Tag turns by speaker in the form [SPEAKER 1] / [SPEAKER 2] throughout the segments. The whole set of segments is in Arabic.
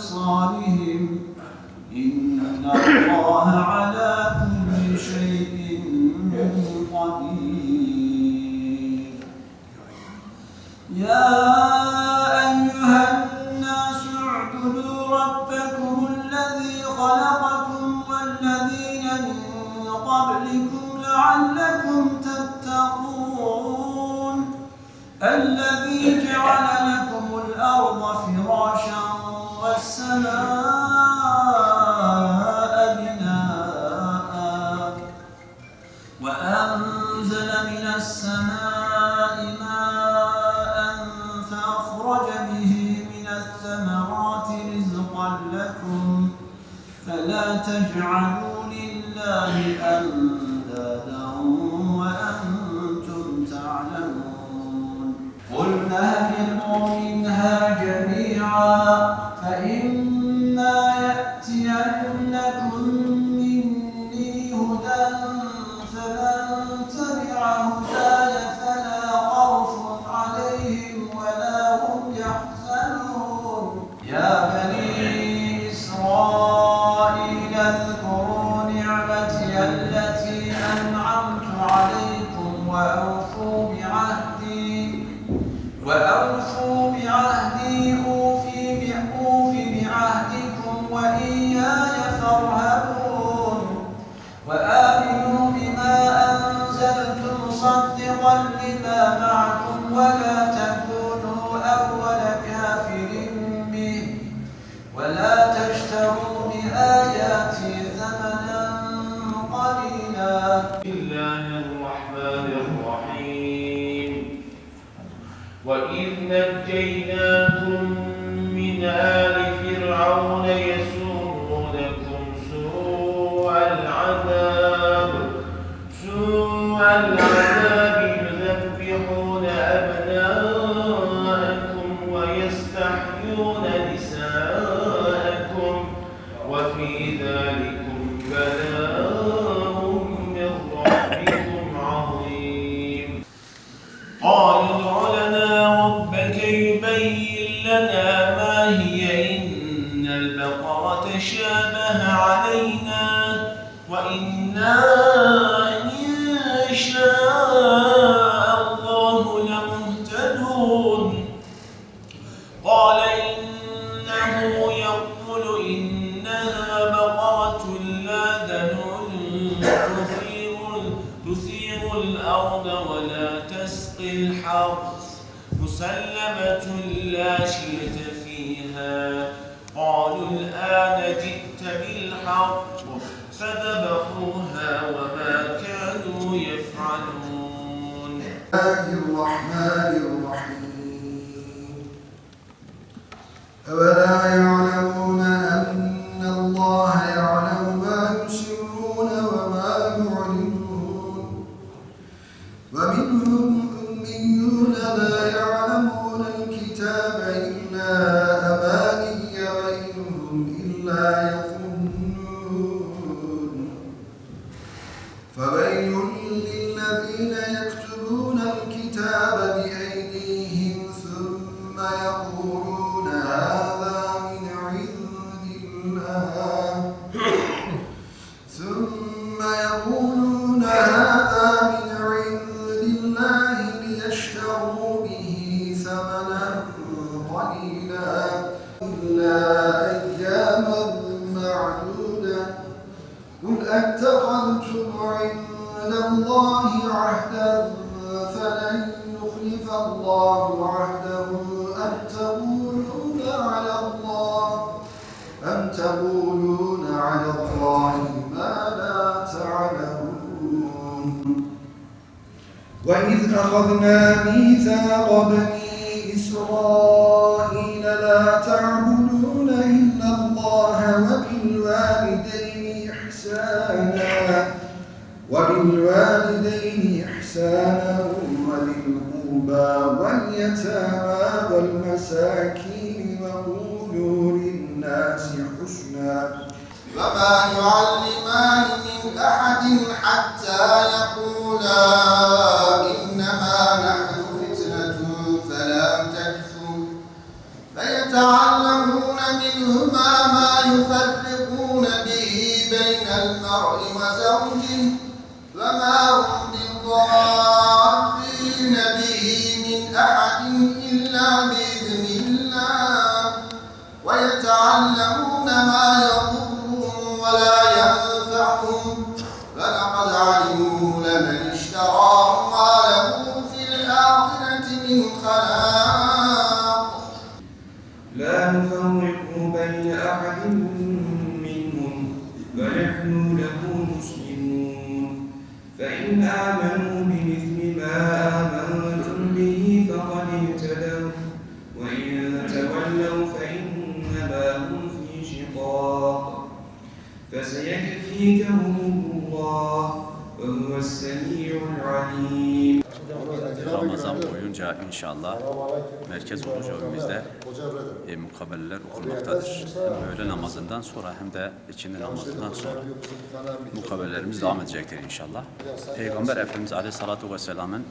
[SPEAKER 1] أبصارهم إن الله على كل شيء قدير. يا أيها الناس اعبدوا ربكم الذي خلقكم والذين من قبلكم لعلكم تتقون الذي جعل لكم الأرض فراشا والسماء بناء وأنزل من السماء ماء فأخرج به من الثمرات رزقا لكم فلا تجعلوا لله أندادا وأنتم تعلمون. قل اهبطوا منها جميعا فإما يأتينكم مني هدى فمن تبع هداي فلا خوف عليهم ولا هم يحزنون. يا بني إسرائيل اذكروا نعمتي التي أنعمت عليكم وأوفوا بعهدي أوف بعهدكم وإياي فارهبون. وآمنوا بما أنزلت مصدقا لما معكم ولا تكونوا أول كافر به ولا تشتروا بآياتي ثمنا قليلا.
[SPEAKER 2] بسم الله الرحمن الرحيم. وإذ نجيناكم من آل فرعون يسومونكم سوء العذاب يذبحون أبناءكم ويستحيون نساءكم وفي ذلكم بلاء من ربكم عظيم. قالوا ادع لنا ربك يبين لنا ما هي إن البقرة شابه علينا وإنا إن شاء الله لمهتدون. قال إنه يقول إنها بقرة لا ذلول تثير الأرض ولا تسقي الحرث مسلمة لا شية فيها. قالوا الآن جئت بالحق فذبحوها وما كانوا يفعلون.
[SPEAKER 3] الله الرحمن الرحيم. أولا يعلمون أن الله يعلم ما يسرون وما يعلنون ومنهم أميون لا يعلمون الكتاب إلا أماني وإنهم إلا يظنون. فويل للذين يكتبون الكتاب بأيديهم ثم يقولون هذا من عند الله ليشتروا به ثمنا قليلا إلا أياما معدودة. قل أتخذتم عند الله عهدا فلن يخلف الله عهده أم تقولون على الله ما لا تعلمون. وإذ أخذنا ميثاق بني إسرائيل لا تعبدون إلا الله وبالوالدين إحسانا وذي القربى واليتامى والمساكين وقولوا للناس حسنا
[SPEAKER 4] وما يعلمان من أحد حتى يقولا إنما نحن فتنة فلا تكفر فيتعلمون منهما ما يفرقون به بين المرء وزوجه وما هم بضارين به من أحد إلا بإذن الله ويتعلمون ما يضرهم ولا ينفعهم ولقد علموا لمن اشتراه ما له في الآخرة من خلاق
[SPEAKER 5] لا نفرق بين أحد منهم ونحن له مسلمون فإن آمنوا بمثل ما آمنتم به فقد اهتدوا وإن تولوا فإنما هم في شقاق فسيكفيكهم الله وهو السميع العليم.
[SPEAKER 6] Ramazan boyunca inşallah Merkez Oruç Evimizde mukabeleler okunmaktadır. Hem öğle namazından sonra hem de ikindi namazından sonra mukabelelerimiz devam edecektir inşallah. Peygamber Efendimiz Aleyhisselatü Vesselam'ın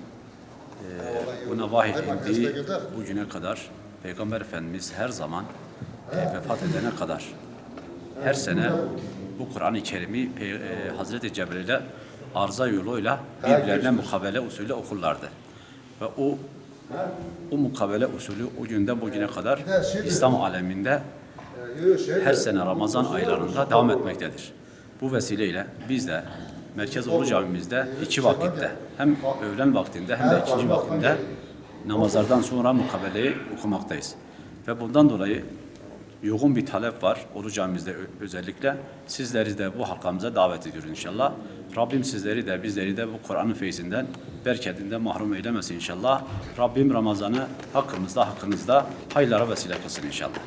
[SPEAKER 6] buna vahiy indiği bugüne kadar Peygamber Efendimiz her zaman vefat edene kadar her sene bu Kur'an-ı Kerim'i Hazreti Cebril'e arıza yoluyla birbirlerine mukabele usulü okurlardı. Ve o mukabele usulü o günden bugüne kadar İslam aleminde her sene Ramazan aylarında devam etmektedir. Bu vesileyle biz de Merkez Oruç Evimizde iki vakitte hem öğlen vaktinde hem de ikinci vaktinde namazlardan sonra mukabeleyi okumaktayız. Ve bundan dolayı yoğun bir talep var Oruç Evimizde özellikle. Sizleri de bu halkamıza davet ediyoruz inşallah. Rabbim sizleri de bizleri de bu Kur'an'ın feyzinden, bereketinden mahrum eylemesin inşallah. Rabbim Ramazan'ı hakkımızda hayırlara vesile kılsın inşallah.